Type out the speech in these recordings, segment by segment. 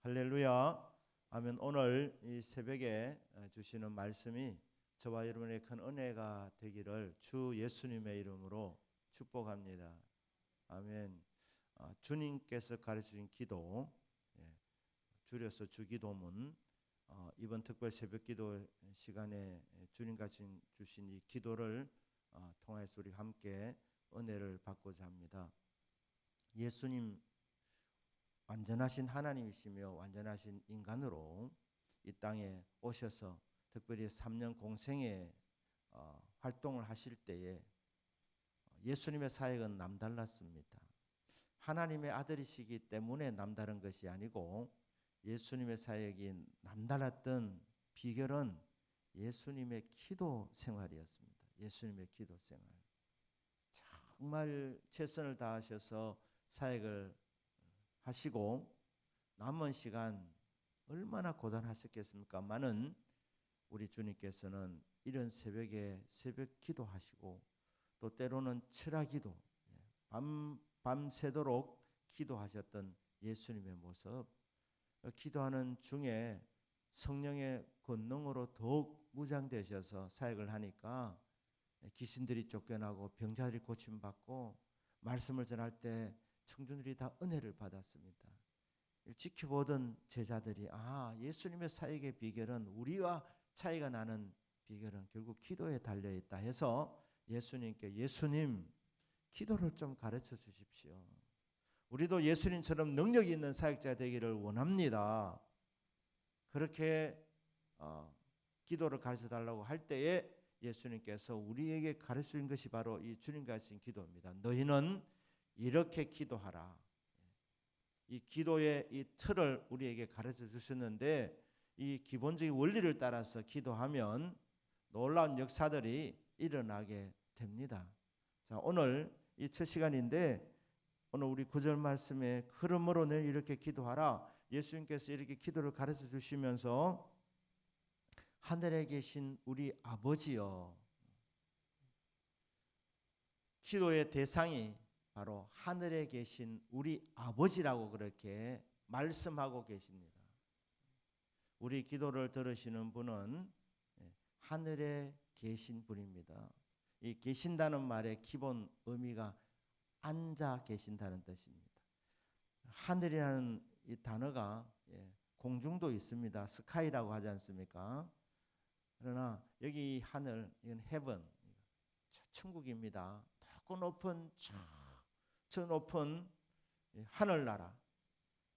할렐루야. 아멘. 오늘 이 새벽에 주시는 말씀이 저와 여러분의 큰 은혜가 되기를 주 예수님의 이름으로 축복합니다. 아멘. 주님께서 가르쳐주신 기도, 줄여서 주기도문, 이번 특별 새벽기도 시간에 주님같이 주신 이 기도를 통해서 우리 함께 은혜를 받고자 합니다. 예수님 완전하신 하나님이시며 완전하신 인간으로 이 땅에 오셔서 특별히 3년 공생애 활동을 하실 때에 예수님의 사역은 남달랐습니다. 하나님의 아들이시기 때문에 남다른 것이 아니고 예수님의 사역이 남달랐던 비결은 예수님의 기도 생활이었습니다. 예수님의 기도 생활. 정말 최선을 다하셔서 사역을 하시고 남은 시간 얼마나 고단하셨겠습니까마는 우리 주님께서는 이런 새벽에 새벽 기도하시고 또 때로는 철야기도 밤새도록 기도하셨던 예수님의 모습, 기도하는 중에 성령의 권능으로 더욱 무장되셔서 사역을 하니까 귀신들이 쫓겨나고 병자들이 고침받고 말씀을 전할 때 청중들이 다 은혜를 받았습니다. 지켜보던 제자들이 예수님의 사역의 비결은 우리와 차이가 나는 비결은 결국 기도에 달려있다 해서 예수님께 예수님 기도를 좀 가르쳐 주십시오. 우리도 예수님처럼 능력 있는 사역자 되기를 원합니다. 그렇게 기도를 가르쳐 달라고 할 때에 예수님께서 우리에게 가르쳐 주신 것이 바로 이 주님 가르친 기도입니다. 너희는 이렇게 기도하라. 이 기도의 이 틀을 우리에게 가르쳐 주셨는데 이 기본적인 원리를 따라서 기도하면 놀라운 역사들이 일어나게 됩니다. 자, 오늘 이 첫 시간인데 오늘 우리 9절 말씀의 흐름으로 늘 이렇게 기도하라. 예수님께서 이렇게 기도를 가르쳐 주시면서 하늘에 계신 우리 아버지여, 기도의 대상이 바로 하늘에 계신 우리 아버지라고 그렇게 말씀하고 계십니다. 우리 기도를 들으시는 분은 하늘에 계신 분입니다. 이 계신다는 말의 기본 의미가 앉아 계신다는 뜻입니다. 하늘이라는 이 단어가 공중도 있습니다. 스카이라고 하지 않습니까? 그러나 여기 하늘, 이건 heaven, 천국입니다. 더 높은 저 높은 하늘나라,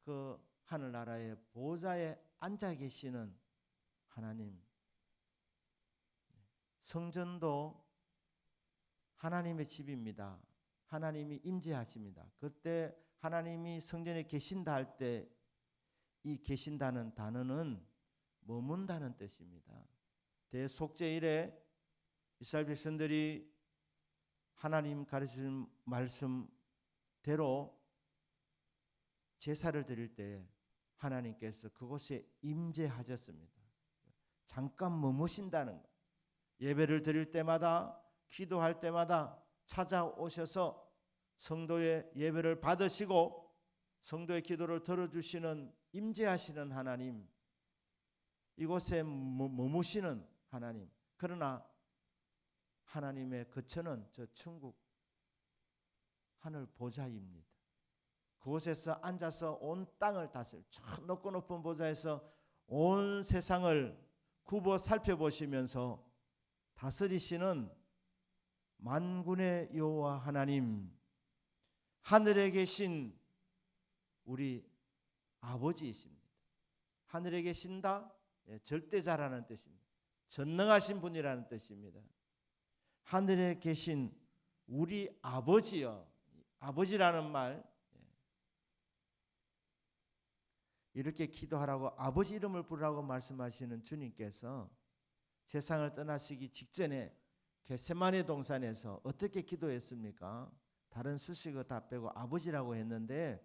그 하늘나라의 보좌에 앉아 계시는 하나님. 성전도 하나님의 집입니다. 하나님이 임재하십니다. 그때 하나님이 성전에 계신다 할 때 이 계신다는 단어는 머문다는 뜻입니다. 대속죄 이래 이스라엘 백성들이 하나님 가르치신 말씀대로 제사를 드릴 때 하나님께서 그곳에 임재하셨습니다. 잠깐 머무신다는 것. 예배를 드릴 때마다 기도할 때마다 찾아오셔서 성도의 예배를 받으시고 성도의 기도를 들어주시는 임재하시는 하나님, 이곳에 머무시는 하나님. 그러나 하나님의 거처는 저 천국 하늘 보좌입니다. 그곳에서 앉아서 온 땅을 다스릴, 저 높고 높은 보좌에서 온 세상을 굽어 살펴보시면서 다스리시는 만군의 여호와 하나님, 하늘에 계신 우리 아버지이십니다. 하늘에 계신다, 절대자라는 뜻입니다. 전능하신 분이라는 뜻입니다. 하늘에 계신 우리 아버지여. 아버지라는 말, 이렇게 기도하라고 아버지 이름을 부르라고 말씀하시는 주님께서 세상을 떠나시기 직전에 겟세마네 동산에서 어떻게 기도했습니까? 다른 수식어 다 빼고 아버지라고 했는데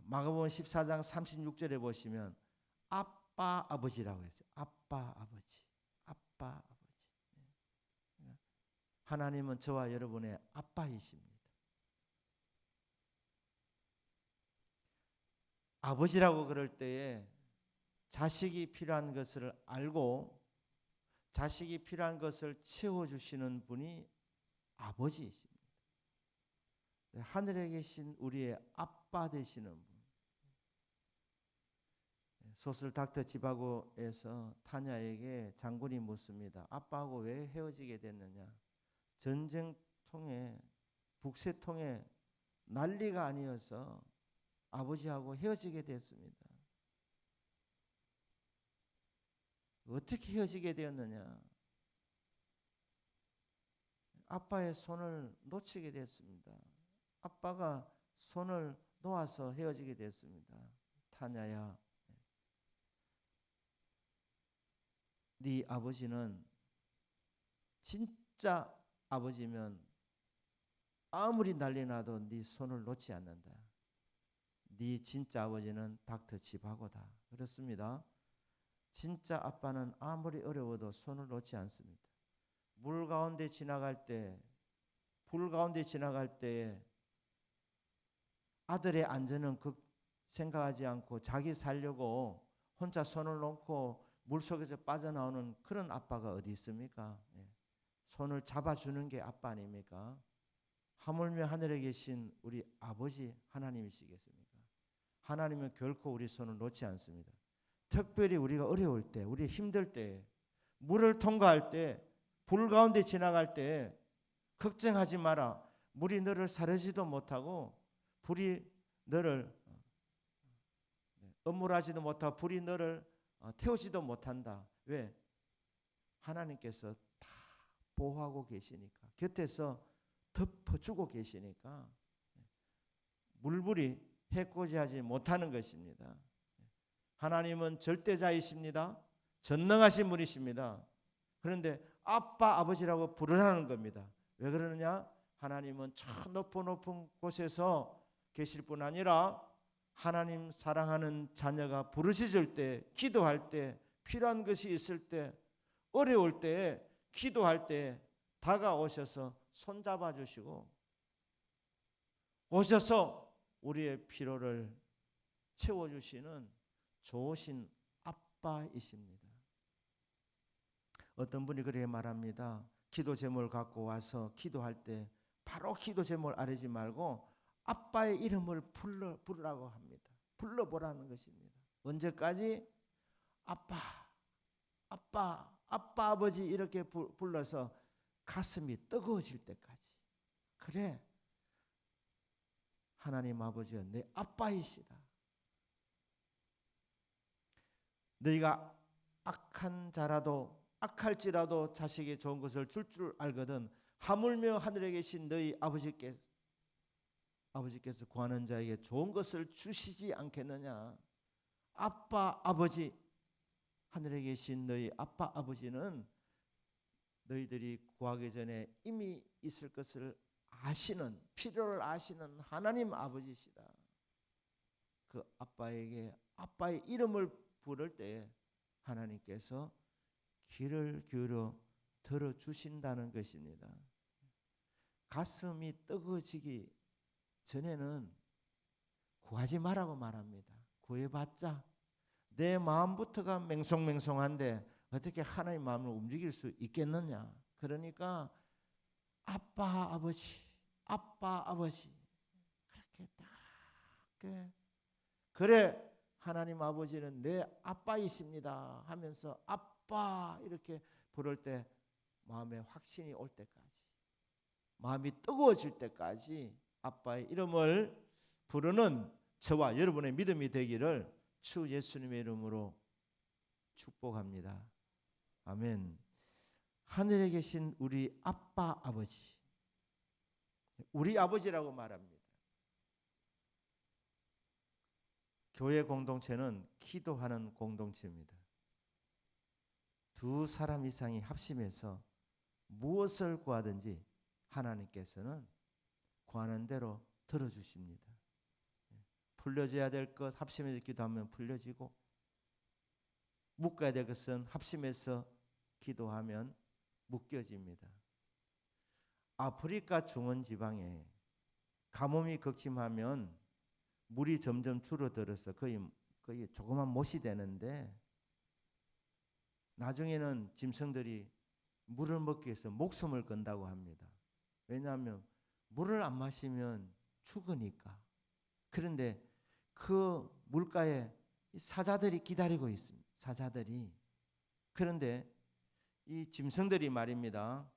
마가복음 14장 36절에 보시면 아빠 아버지라고 했어요. 아빠 아버지, 아빠 아버지. 하나님은 저와 여러분의 아빠이십니다. 아버지라고 그럴 때에 자식이 필요한 것을 알고 자식이 필요한 것을 채워주시는 분이 아버지이십니다. 하늘에 계신 우리의 아빠 되시는 분. 소설 닥터 지바고에서 타냐에게 장군이 묻습니다. 아빠하고 왜 헤어지게 됐느냐? 전쟁 통해 북새 통해 난리가 아니어서 아버지하고 헤어지게 됐습니다. 어떻게 헤어지게 되었느냐? 아빠의 손을 놓치게 됐습니다. 아빠가 손을 놓아서 헤어지게 됐습니다. 타냐야, 네 아버지는 진짜 아버지면 아무리 난리 나도 네 손을 놓지 않는다. 네 진짜 아버지는 닥터 지바고다. 그렇습니다. 진짜 아빠는 아무리 어려워도 손을 놓지 않습니다. 물 가운데 지나갈 때, 불 가운데 지나갈 때에 아들의 안전은 생각하지 않고 자기 살려고 혼자 손을 놓고 물속에서 빠져나오는 그런 아빠가 어디 있습니까? 손을 잡아주는 게 아빠 아닙니까? 하물며 하늘에 계신 우리 아버지 하나님이시겠습니까? 하나님은 결코 우리 손을 놓지 않습니다. 특별히 우리가 어려울 때, 우리 힘들 때, 물을 통과할 때, 불 가운데 지나갈 때 걱정하지 마라. 물이 너를 사르지도 못하고 불이 너를 엄물하지도 못하고 불이 너를 태우지도 못한다. 왜? 하나님께서 다 보호하고 계시니까. 곁에서 덮어주고 계시니까 물불이 해코지하지 못하는 것입니다. 하나님은 절대자이십니다. 전능하신 분이십니다. 그런데 아빠 아버지라고 부르라는 겁니다. 왜 그러느냐? 하나님은 저 높은 곳에서 계실 뿐 아니라 하나님 사랑하는 자녀가 부르짖을 때, 기도할 때, 필요한 것이 있을 때, 어려울 때, 기도할 때 다가오셔서 손잡아 주시고 오셔서 우리의 필요를 채워주시는 좋으신 아빠이십니다. 어떤 분이 그렇게 말합니다. 기도 제목을 갖고 와서 기도할 때 바로 기도 제목을 아뢰지 말고 아빠의 이름을 부르라고 합니다. 불러보라는 것입니다. 언제까지? 아빠, 아버지 이렇게 불러서 가슴이 뜨거워질 때까지. 그래, 하나님 아버지가 내 아빠이시다. 너희가 악한 자라도 악할지라도 자식이 좋은 것을 줄 알거든 하물며 하늘에 계신 너희 아버지께서 구하는 자에게 좋은 것을 주시지 않겠느냐. 아빠 아버지, 하늘에 계신 너희 아빠 아버지는 너희들이 구하기 전에 이미 있을 것을 아시는, 필요를 아시는 하나님 아버지시다. 그 아빠에게 아빠의 이름을 부를 때 하나님께서 귀를 기울여 들어주신다는 것입니다. 가슴이 뜨거워지기 전에는 구하지 말라고 말합니다. 구해봤자 내 마음부터가 맹송맹송한데 어떻게 하나님 마음을 움직일 수 있겠느냐. 그러니까 아빠 아버지 그렇게 딱 그래 하나님 아버지는 내 아빠이십니다 하면서 아빠 이렇게 부를 때 마음에 확신이 올 때까지, 마음이 뜨거워질 때까지 아빠의 이름을 부르는 저와 여러분의 믿음이 되기를 주 예수님의 이름으로 축복합니다. 아멘. 하늘에 계신 우리 아빠 아버지, 우리 아버지라고 말합니다. 교회 공동체는 기도하는 공동체입니다. 두 사람 이상이 합심해서 무엇을 구하든지 하나님께서는 구하는 대로 들어주십니다. 풀려져야 될 것 합심해서 기도하면 풀려지고, 묶어야 될 것은 합심해서 기도하면 묶여집니다. 아프리카 중원 지방에 가뭄이 극심하면 물이 점점 줄어들어서 거의 조그만 못이 되는데, 나중에는 짐승들이 물을 먹기 위해서 목숨을 건다고 합니다. 왜냐하면 물을 안 마시면 죽으니까. 그런데 그 물가에 사자들이 기다리고 있습니다. 사자들이. 그런데 이 짐승들이 말입니다,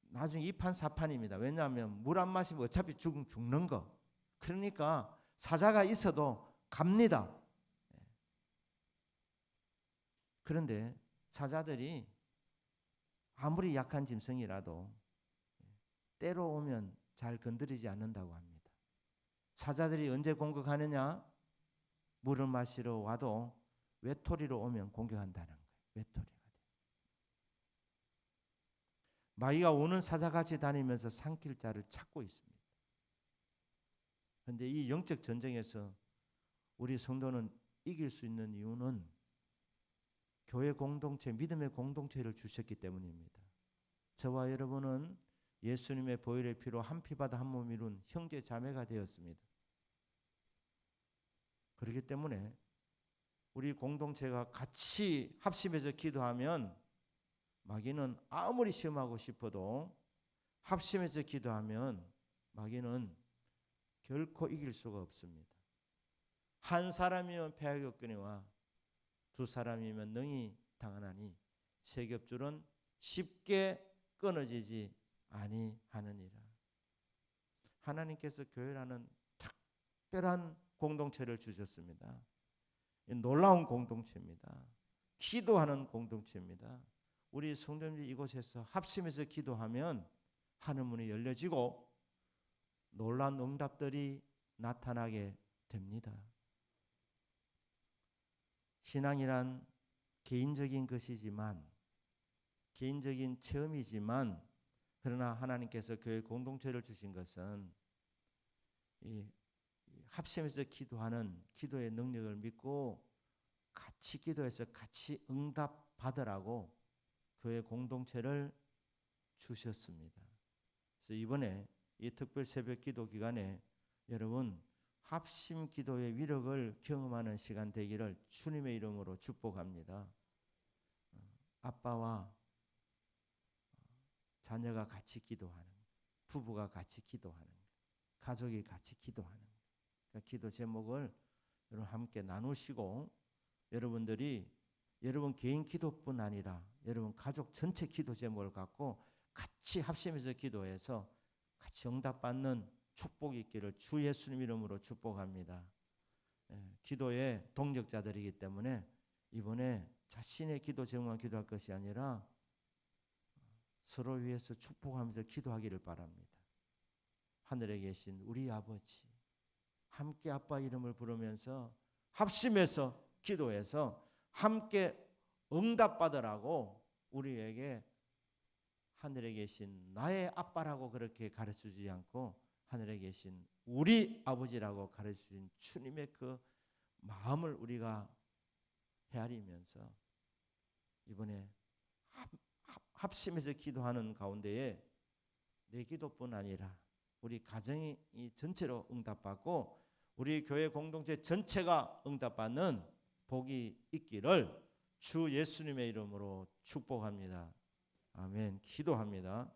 나중에 이판사판입니다. 왜냐하면 물 안 마시면 어차피 죽는 거. 그러니까 사자가 있어도 갑니다. 그런데 사자들이 아무리 약한 짐승이라도 때로 오면 잘 건드리지 않는다고 합니다. 사자들이 언제 공격하느냐? 물을 마시러 와도 외톨이로 오면 공격한다는 거예요. 외톨이가 돼. 마귀가 오는 사자같이 다니면서 삼킬 자를 찾고 있습니다. 그런데 이 영적 전쟁에서 우리 성도는 이길 수 있는 이유는 교회 공동체, 믿음의 공동체를 주셨기 때문입니다. 저와 여러분은 예수님의 보혈의 피로 한 피바다 한 몸 이룬 형제 자매가 되었습니다. 그렇기 때문에 우리 공동체가 같이 합심해서 기도하면 마귀는 아무리 시험하고 싶어도 합심해서 기도하면 마귀는 결코 이길 수가 없습니다. 한 사람이면 패하겠거니와 두 사람이면 능히 당하나니 세 겹줄은 쉽게 끊어지지 아니하느니라. 하나님께서 교회라는 특별한 공동체를 주셨습니다. 놀라운 공동체입니다. 기도하는 공동체입니다. 우리 성도님들이 이곳에서 합심해서 기도하면 하늘 문이 열려지고 놀라운 응답들이 나타나게 됩니다. 신앙이란 개인적인 것이지만, 개인적인 체험이지만, 그러나 하나님께서 교회 공동체를 주신 것은 이 합심해서 기도하는 기도의 능력을 믿고 같이 기도해서 같이 응답 받으라고 교회 공동체를 주셨습니다. 그래서 이번에 이 특별 새벽 기도 기간에 여러분 합심 기도의 위력을 경험하는 시간 되기를 주님의 이름으로 축복합니다. 아빠와 자녀가 같이 기도하는, 부부가 같이 기도하는, 가족이 같이 기도하는, 그러니까 기도 제목을 여러분 함께 나누시고, 여러분들이 여러분 개인 기도뿐 아니라 여러분 가족 전체 기도 제목을 갖고 같이 합심해서 기도해서 같이 응답받는 축복이 있기를 주 예수님 이름으로 축복합니다. 기도의 동력자들이기 때문에 이번에 자신의 기도 제목만 기도할 것이 아니라 서로 위해서 축복하면서 기도하기를 바랍니다. 하늘에 계신 우리 아버지, 함께 아빠 이름을 부르면서 합심해서 기도해서 함께 응답받으라고 우리에게 하늘에 계신 나의 아빠라고 그렇게 가르쳐주지 않고 하늘에 계신 우리 아버지라고 가르쳐주신 주님의 그 마음을 우리가 헤아리면서 이번에 합심해서 기도하는 가운데에 내 기도뿐 아니라 우리 가정이 전체로 응답받고 우리 교회 공동체 전체가 응답받는 복이 있기를 주 예수님의 이름으로 축복합니다. 아멘. 기도합니다.